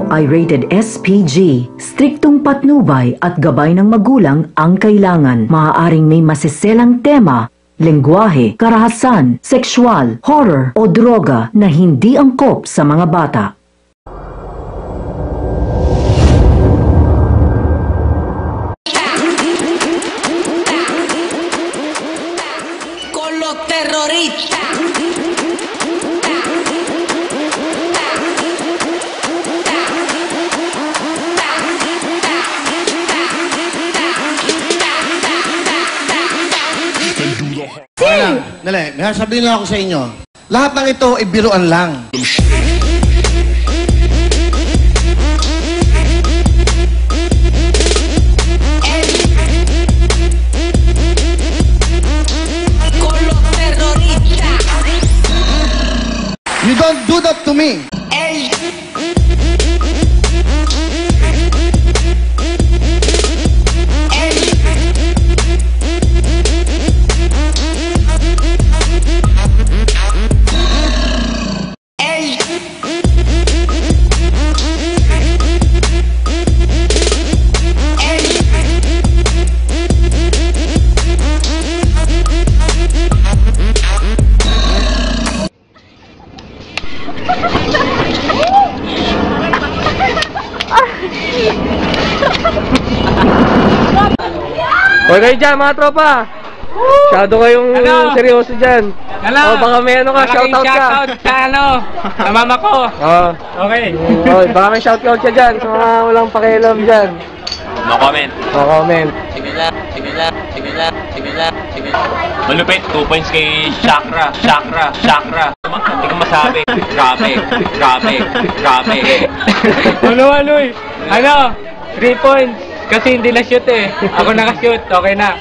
ay rated SPG. Striktong patnubay at gabay ng magulang ang kailangan. Maaaring may masiselang tema, lengguwahe, karahasan, sexual, horror o droga na hindi angkop sa mga bata. Con los terroristas. Dali, may sabihin lang ako sa inyo. Lahat ng ito ay biruan lang. You don't do that to me. Huwag kayo dyan mga tropa. Masyado kayong seryoso dyan. O baka may ano ka, shoutout ka. Shoutout sa sa mama ko. Okay. Baka may shoutout ka dyan sa mga walang pakialam dyan. No comment. No comment. Similar. Malupit, 2 points kay Chakra. Hindi ko masabi. Grabe. Ano? 3 points. Kasi hindi na-shoot eh. Ako naka-shoot. Okay na.